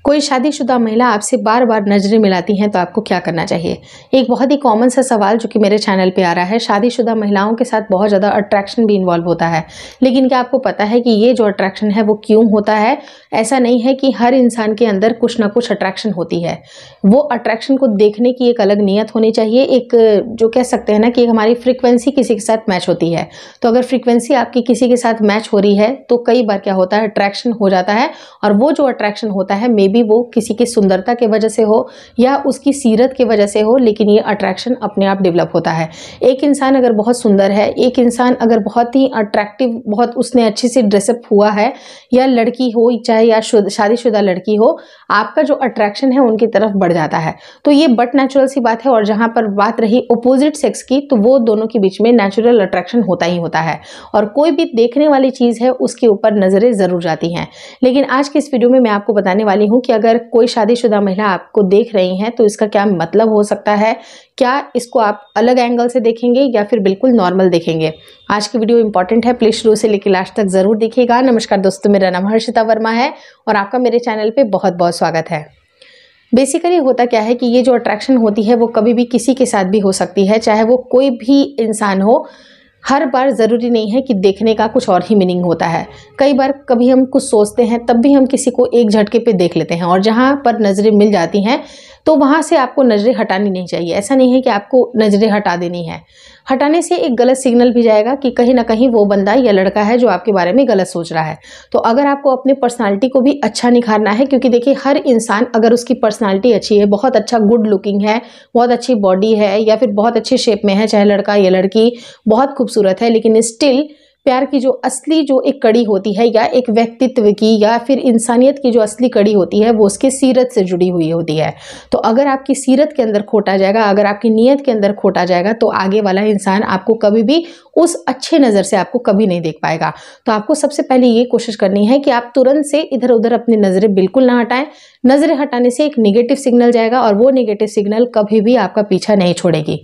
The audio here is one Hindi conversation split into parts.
कोई शादीशुदा महिला आपसे बार बार नजरें मिलाती हैं तो आपको क्या करना चाहिए। एक बहुत ही कॉमन सा सवाल जो कि मेरे चैनल पे आ रहा है। शादीशुदा महिलाओं के साथ बहुत ज़्यादा अट्रैक्शन भी इन्वॉल्व होता है, लेकिन क्या आपको पता है कि ये जो अट्रैक्शन है वो क्यों होता है। ऐसा नहीं है कि हर इंसान के अंदर कुछ ना कुछ अट्रैक्शन होती है। वो अट्रैक्शन को देखने की एक अलग नीयत होनी चाहिए। एक जो कह सकते हैं ना कि हमारी फ्रिक्वेंसी किसी के साथ मैच होती है, तो अगर फ्रिक्वेंसी आपकी किसी के साथ मैच हो रही है तो कई बार क्या होता है, अट्रैक्शन हो जाता है। और वो जो अट्रैक्शन होता है मे बी वो किसी की सुंदरता के वजह से हो या उसकी सीरत की वजह से हो, लेकिन ये अट्रैक्शन अपने आप डेवलप होता है। एक इंसान अगर बहुत सुंदर है, एक इंसान अगर बहुत ही अट्रैक्टिव, बहुत उसने अच्छे से ड्रेसअप हुआ है, या लड़की हो चाहे या शादीशुदा लड़की हो, आपका जो अट्रैक्शन है उनकी तरफ बढ़ जाता है। तो ये बट नेचुरल सी बात है। और जहां पर बात रही अपोजिट सेक्स की, तो वो दोनों के बीच में नेचुरल अट्रैक्शन होता ही होता है और कोई भी देखने वाली चीज है उसके ऊपर नजरें जरूर जाती हैं। लेकिन आज की इस वीडियो में मैं आपको बताने वाली हूं कि अगर कोई शादीशुदा महिला आपको देख रही हैं तो इसका क्या मतलब हो सकता है। क्या इसको आप अलग एंगल से देखेंगे या फिर बिल्कुल नॉर्मल देखेंगे। आज की वीडियो इंपॉर्टेंट है, प्लीज शुरू से लेकर लास्ट तक जरूर देखिएगा। नमस्कार दोस्तों, मेरा नाम हर्षिता वर्मा है और आपका मेरे चैनल पे बहुत बहुत स्वागत है। बेसिकली होता क्या है कि ये जो अट्रैक्शन होती है वो कभी भी किसी के साथ भी हो सकती है, चाहे वो कोई भी इंसान हो। हर बार ज़रूरी नहीं है कि देखने का कुछ और ही मीनिंग होता है। कई बार कभी हम कुछ सोचते हैं तब भी हम किसी को एक झटके पे देख लेते हैं, और जहाँ पर नज़रें मिल जाती हैं तो वहाँ से आपको नज़रें हटानी नहीं चाहिए। ऐसा नहीं है कि आपको नज़रें हटा देनी है। हटाने से एक गलत सिग्नल भी जाएगा कि कहीं ना कहीं वो बंदा या लड़का है जो आपके बारे में गलत सोच रहा है। तो अगर आपको अपनी पर्सनालिटी को भी अच्छा निखारना है, क्योंकि देखिए हर इंसान अगर उसकी पर्सनालिटी अच्छी है, बहुत अच्छा गुड लुकिंग है, बहुत अच्छी बॉडी है या फिर बहुत अच्छे शेप में है, चाहे लड़का या लड़की बहुत खूबसूरत है, लेकिन स्टिल प्यार की जो असली जो एक कड़ी होती है या एक व्यक्तित्व की या फिर इंसानियत की जो असली कड़ी होती है वो उसके सीरत से जुड़ी हुई होती है। तो अगर आपकी सीरत के अंदर खोटा जाएगा, अगर आपकी नीयत के अंदर खोटा जाएगा, तो आगे वाला इंसान आपको कभी भी उस अच्छे नज़र से आपको कभी नहीं देख पाएगा। तो आपको सबसे पहले ये कोशिश करनी है कि आप तुरंत से इधर उधर अपनी नज़रें बिल्कुल ना हटाएं। नज़रें हटाने से एक नेगेटिव सिग्नल जाएगा और वो नेगेटिव सिग्नल कभी भी आपका पीछा नहीं छोड़ेगी।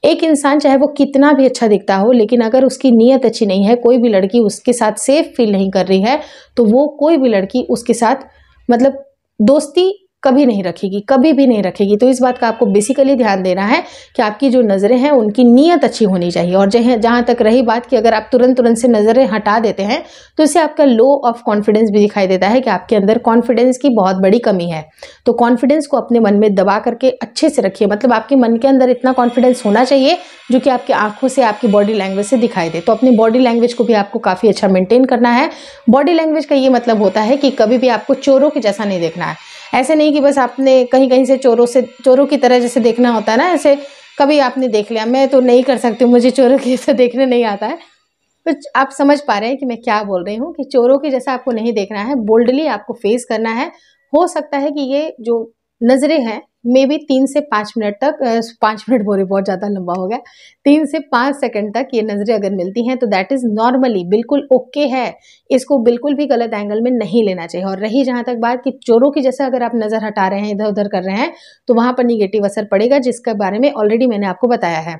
एक इंसान चाहे वो कितना भी अच्छा दिखता हो, लेकिन अगर उसकी नीयत अच्छी नहीं है, कोई भी लड़की उसके साथ सेफ फील नहीं कर रही है, तो वो कोई भी लड़की उसके साथ मतलब दोस्ती कभी नहीं रखेगी, कभी भी नहीं रखेगी। तो इस बात का आपको बेसिकली ध्यान देना है कि आपकी जो नज़रें हैं उनकी नीयत अच्छी होनी चाहिए। और जहाँ तक रही बात कि अगर आप तुरंत से नज़रें हटा देते हैं तो इससे आपका लो ऑफ कॉन्फिडेंस भी दिखाई देता है कि आपके अंदर कॉन्फिडेंस की बहुत बड़ी कमी है। तो कॉन्फिडेंस को अपने मन में दबा करके अच्छे से रखिए। मतलब आपके मन के अंदर इतना कॉन्फिडेंस होना चाहिए जो कि आपकी आंखों से, आपकी बॉडी लैंग्वेज से दिखाई दे। तो अपनी बॉडी लैंग्वेज को भी आपको काफ़ी अच्छा मेंटेन करना है। बॉडी लैंग्वेज का ये मतलब होता है कि कभी भी आपको चोरों के जैसा नहीं देखना है। ऐसे नहीं कि बस आपने कहीं कहीं से चोरों की तरह जैसे देखना होता है ना, ऐसे कभी आपने देख लिया। मैं तो नहीं कर सकती, मुझे चोरों की जैसा देखने नहीं आता है। तो आप समझ पा रहे हैं कि मैं क्या बोल रही हूँ कि चोरों की जैसा आपको नहीं देखना है, बोल्डली आपको फेस करना है। हो सकता है कि ये जो नज़रें हैं मे बी 3 से 5 मिनट तक, 5 मिनट बोले बहुत ज़्यादा लंबा हो गया, 3 से 5 सेकंड तक ये नज़रें अगर मिलती हैं तो दैट इज़ नॉर्मली बिल्कुल ओके है। इसको बिल्कुल भी गलत एंगल में नहीं लेना चाहिए। और रही जहाँ तक बात कि चोरों की जैसे अगर आप नज़र हटा रहे हैं, इधर उधर कर रहे हैं, तो वहाँ पर निगेटिव असर पड़ेगा, जिसके बारे में ऑलरेडी मैंने आपको बताया है।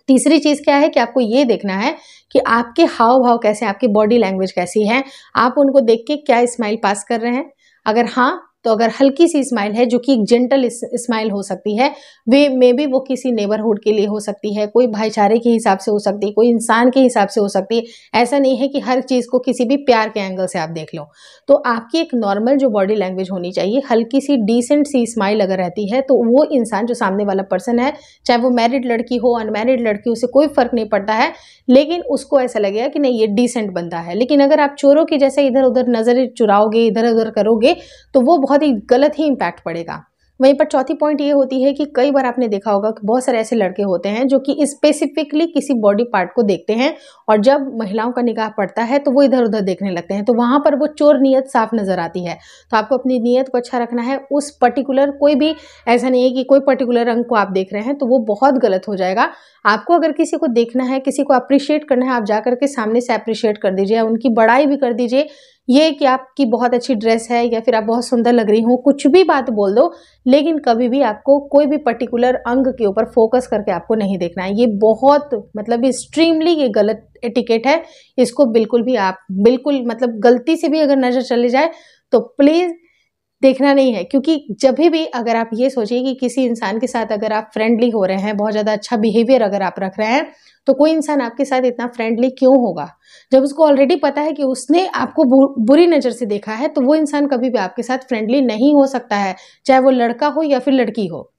तीसरी चीज़ क्या है कि आपको ये देखना है कि आपके हाव भाव कैसे, आपकी बॉडी लैंग्वेज कैसी है, आप उनको देख के क्या स्माइल पास कर रहे हैं। अगर हाँ, तो अगर हल्की सी स्माइल है जो कि एक जेंटल स्माइल हो सकती है, वे मे बी वो किसी नेबरहुड के लिए हो सकती है, कोई भाईचारे के हिसाब से हो सकती है, कोई इंसान के हिसाब से हो सकती है। ऐसा नहीं है कि हर चीज़ को किसी भी प्यार के एंगल से आप देख लो। तो आपकी एक नॉर्मल जो बॉडी लैंग्वेज होनी चाहिए, हल्की सी डिसेंट सी स्माइल अगर रहती है, तो वो इंसान जो सामने वाला पर्सन है, चाहे वो मैरिड लड़की हो अनमैरिड लड़की, उसे कोई फर्क नहीं पड़ता है, लेकिन उसको ऐसा लगेगा कि नहीं ये डिसेंट बंदा है। लेकिन अगर आप चोरों की जैसे इधर उधर नजर चुराओगे, इधर उधर करोगे, तो वो बहुत ही गलत ही इंपैक्ट पड़ेगा। वहीं पर चौथी पॉइंट ये होती है कि कई बार आपने देखा होगा कि बहुत सारे ऐसे लड़के होते हैं जो कि स्पेसिफिकली किसी बॉडी पार्ट को देखते हैं, और जब महिलाओं का निगाह पड़ता है तो वो इधर उधर देखने लगते हैं। तो वहां पर वो चोर नीयत साफ नजर आती है। तो आपको अपनी नीयत को अच्छा रखना है। उस पर्टिकुलर कोई भी ऐसा नहीं है कि कोई पर्टिकुलर रंग को आप देख रहे हैं तो वो बहुत गलत हो जाएगा। आपको अगर किसी को देखना है, किसी को अप्रिशिएट करना है, आप जाकर के सामने से अप्रिशिएट कर दीजिए, उनकी बड़ाई भी कर दीजिए। ये कि आपकी बहुत अच्छी ड्रेस है या फिर आप बहुत सुंदर लग रही हो, कुछ भी बात बोल दो, लेकिन कभी भी आपको कोई भी पर्टिकुलर अंग के ऊपर फोकस करके आपको नहीं देखना है। ये बहुत मतलब एक्सट्रीमली ये गलत एटिकेट है। इसको बिल्कुल भी आप बिल्कुल मतलब गलती से भी अगर नजर चली जाए तो प्लीज देखना नहीं है। क्योंकि जब भी अगर आप ये सोचिए कि किसी इंसान के साथ अगर आप फ्रेंडली हो रहे हैं, बहुत ज़्यादा अच्छा बिहेवियर अगर आप रख रहे हैं, तो कोई इंसान आपके साथ इतना फ्रेंडली क्यों होगा? जब उसको ऑलरेडी पता है कि उसने आपको बुरी नज़र से देखा है, तो वो इंसान कभी भी आपके साथ फ्रेंडली नहीं हो सकता है, चाहे वो लड़का हो या फिर लड़की हो।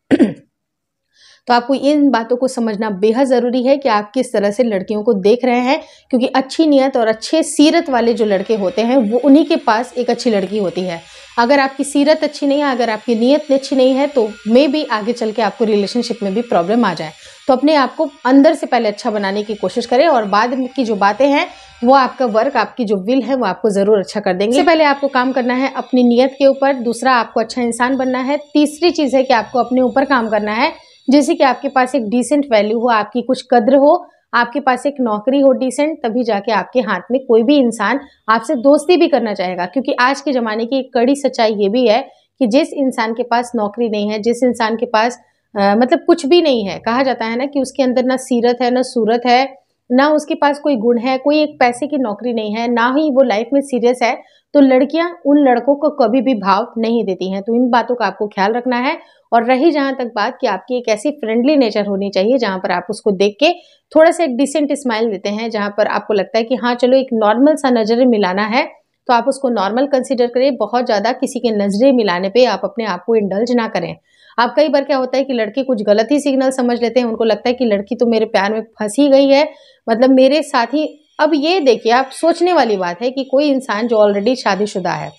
तो आपको इन बातों को समझना बेहद ज़रूरी है कि आप किस तरह से लड़कियों को देख रहे हैं, क्योंकि अच्छी नीयत और अच्छे सीरत वाले जो लड़के होते हैं, वो उन्हीं के पास एक अच्छी लड़की होती है। अगर आपकी सीरत अच्छी नहीं है, अगर आपकी नीयत अच्छी नहीं है, तो मे बी आगे चल के आपको रिलेशनशिप में भी प्रॉब्लम आ जाए। तो अपने आप को अंदर से पहले अच्छा बनाने की कोशिश करें, और बाद की जो बातें हैं वो आपका वर्क, आपकी जो विल है वो आपको ज़रूर अच्छा कर देंगे। सबसे पहले आपको काम करना है अपनी नीयत के ऊपर, दूसरा आपको अच्छा इंसान बनना है, तीसरी चीज़ है कि आपको अपने ऊपर काम करना है, जैसे कि आपके पास एक डिसेंट वैल्यू हो, आपकी कुछ कद्र हो, आपके पास एक नौकरी हो डिसेंट, तभी जाके आपके हाथ में कोई भी इंसान आपसे दोस्ती भी करना चाहेगा। क्योंकि आज के ज़माने की एक कड़ी सच्चाई ये भी है कि जिस इंसान के पास नौकरी नहीं है, जिस इंसान के पास मतलब कुछ भी नहीं है, कहा जाता है ना कि उसके अंदर ना सीरत है, ना सूरत है, ना उसके पास कोई गुण है, कोई एक पैसे की नौकरी नहीं है, ना ही वो लाइफ में सीरियस है, तो लड़कियां उन लड़कों को कभी भी भाव नहीं देती हैं। तो इन बातों का आपको ख्याल रखना है। और रही जहां तक बात कि आपकी एक ऐसी फ्रेंडली नेचर होनी चाहिए जहां पर आप उसको देख के थोड़ा सा एक डिसेंट स्माइल देते हैं, जहां पर आपको लगता है कि हाँ चलो एक नॉर्मल सा नजर मिलाना है, तो आप उसको नॉर्मल कंसिडर करें। बहुत ज्यादा किसी के नजरें मिलाने पे आप अपने आप को इंडल्ज ना करें। आप कई बार क्या होता है कि लड़के कुछ गलत ही सिग्नल समझ लेते हैं, उनको लगता है कि लड़की तो मेरे प्यार में फंसी गई है, मतलब मेरे साथ ही। अब ये देखिए, आप सोचने वाली बात है कि कोई इंसान जो ऑलरेडी शादीशुदा है,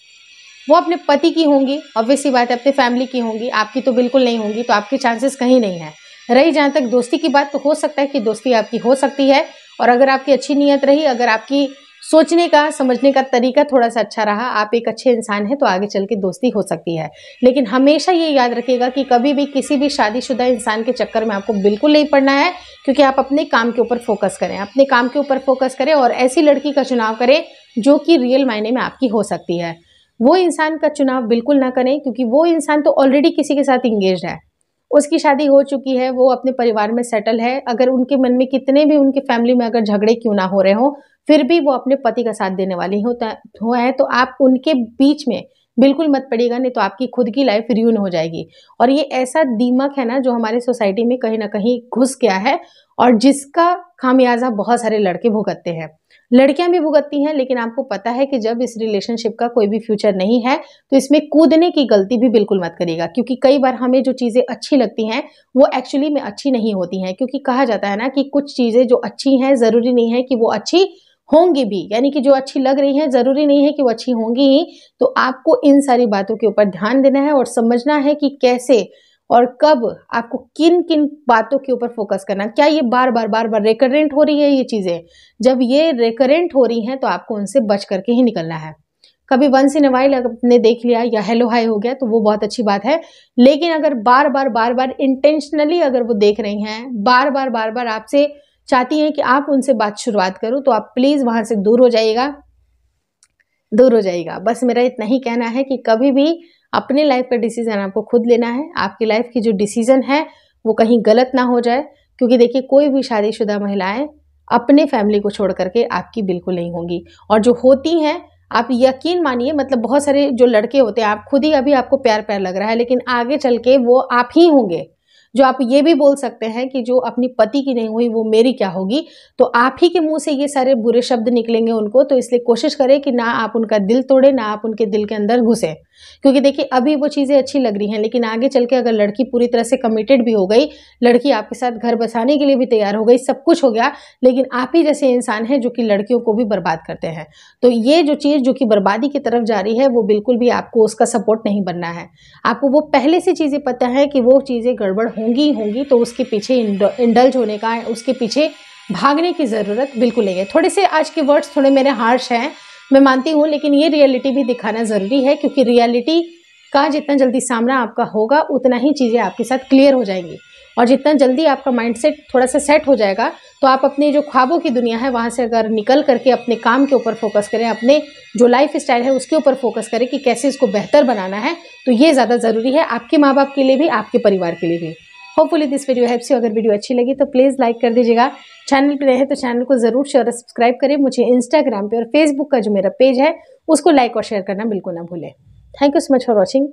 वो अपने पति की होंगी, ऑब्वियस सी बात है, अपने फैमिली की होंगी, आपकी तो बिल्कुल नहीं होंगी, तो आपके चांसेस कहीं नहीं है। रही जहां तक दोस्ती की बात, तो हो सकता है कि दोस्ती आपकी हो सकती है, और अगर आपकी अच्छी नीयत रही, अगर आपकी सोचने का समझने का तरीका थोड़ा सा अच्छा रहा, आप एक अच्छे इंसान हैं, तो आगे चल के दोस्ती हो सकती है। लेकिन हमेशा ये याद रखिएगा कि कभी भी किसी भी शादीशुदा इंसान के चक्कर में आपको बिल्कुल नहीं पड़ना है, क्योंकि आप अपने काम के ऊपर फोकस करें, अपने काम के ऊपर फोकस करें, और ऐसी लड़की का चुनाव करें जो कि रियल मायने में आपकी हो सकती है। वो इंसान का चुनाव बिल्कुल ना करें, क्योंकि वो इंसान तो ऑलरेडी किसी के साथ इंगेज्ड है, उसकी शादी हो चुकी है, वो अपने परिवार में सेटल है। अगर उनके मन में कितने भी उनके फैमिली में अगर झगड़े क्यों ना हो रहे हो, फिर भी वो अपने पति का साथ देने वाली है, तो आप उनके बीच में बिल्कुल मत पड़िएगा, नहीं तो आपकी खुद की लाइफ रियून हो जाएगी। और ये ऐसा दीमक है ना जो हमारे सोसाइटी में कहीं ना कहीं घुस गया है, और जिसका खामियाजा बहुत सारे लड़के भुगतते हैं, लड़कियां भी भुगतती हैं। लेकिन आपको पता है कि जब इस रिलेशनशिप का कोई भी फ्यूचर नहीं है, तो इसमें कूदने की गलती भी बिल्कुल मत करिएगा, क्योंकि कई बार हमें जो चीज़ें अच्छी लगती हैं वो एक्चुअली में अच्छी नहीं होती हैं। क्योंकि कहा जाता है ना कि कुछ चीज़ें जो अच्छी हैं ज़रूरी नहीं है कि वो अच्छी होंगी भी, यानी कि जो अच्छी लग रही हैं ज़रूरी नहीं है कि वो अच्छी होंगी ही। तो आपको इन सारी बातों के ऊपर ध्यान देना है और समझना है कि कैसे और कब आपको किन किन बातों के ऊपर फोकस करना। क्या ये बार बार रिकरेंट हो रही है ये चीज़ें? जब ये रिकरेंट हो रही हैं तो आपको उनसे बच करके ही निकलना है। कभी वंस इन अ वाइल आपने देख लिया या हेलो हाय हो गया तो वो बहुत अच्छी बात है, लेकिन अगर बार बार इंटेंशनली अगर वो देख रही हैं, बार बार आपसे चाहती हैं कि आप उनसे बात शुरुआत करो, तो आप प्लीज़ वहाँ से दूर हो जाइएगा, दूर हो जाइएगा। बस मेरा इतना ही कहना है कि कभी भी अपने लाइफ का डिसीजन आपको खुद लेना है। आपकी लाइफ की जो डिसीजन है वो कहीं गलत ना हो जाए, क्योंकि देखिए कोई भी शादीशुदा महिलाएं अपने फैमिली को छोड़ करके आपकी बिल्कुल नहीं होंगी, और जो होती हैं आप यकीन मानिए, मतलब बहुत सारे जो लड़के होते हैं, आप खुद ही अभी आपको प्यार प्यार लग रहा है, लेकिन आगे चल के वो आप ही होंगे जो आप ये भी बोल सकते हैं कि जो अपनी पति की नहीं हुई वो मेरी क्या होगी। तो आप ही के मुंह से ये सारे बुरे शब्द निकलेंगे उनको, तो इसलिए कोशिश करें कि ना आप उनका दिल तोड़े, ना आप उनके दिल के अंदर घुसे। क्योंकि देखिए अभी वो चीज़ें अच्छी लग रही हैं, लेकिन आगे चल के अगर लड़की पूरी तरह से कमिटेड भी हो गई, लड़की आपके साथ घर बसाने के लिए भी तैयार हो गई, सब कुछ हो गया, लेकिन आप ही जैसे इंसान हैं जो कि लड़कियों को भी बर्बाद करते हैं, तो ये जो चीज़ जो कि बर्बादी की तरफ जा रही है वो बिल्कुल भी आपको उसका सपोर्ट नहीं बनना है। आपको वो पहले से चीज़ें पता है कि वो चीज़ें गड़बड़ होंगी, तो उसके पीछे इंडल्ज होने का, उसके पीछे भागने की ज़रूरत बिल्कुल नहीं है। थोड़े से आज के वर्ड्स थोड़े मेरे हार्श हैं, मैं मानती हूँ, लेकिन ये रियलिटी भी दिखाना ज़रूरी है, क्योंकि रियलिटी का जितना जल्दी सामना आपका होगा उतना ही चीज़ें आपके साथ क्लियर हो जाएंगी, और जितना जल्दी आपका माइंडसेट थोड़ा सा सेट हो जाएगा, तो आप अपने जो ख्वाबों की दुनिया है वहाँ से अगर निकल करके अपने काम के ऊपर फोकस करें, अपने जो लाइफ स्टाइल है उसके ऊपर फोकस करें कि कैसे इसको बेहतर बनाना है, तो ये ज़्यादा ज़रूरी है आपके माँ बाप के लिए भी, आपके परिवार के लिए भी। Hopefully this video helps you. अगर वीडियो अच्छी लगी तो प्लीज़ लाइक कर दीजिएगा। चैनल पे रहे तो चैनल को ज़रूर शेयर और सब्सक्राइब करें। मुझे इंस्टाग्राम पे और फेसबुक का जो मेरा पेज है उसको लाइक और शेयर करना बिल्कुल ना भूलें। Thank you so much for watching.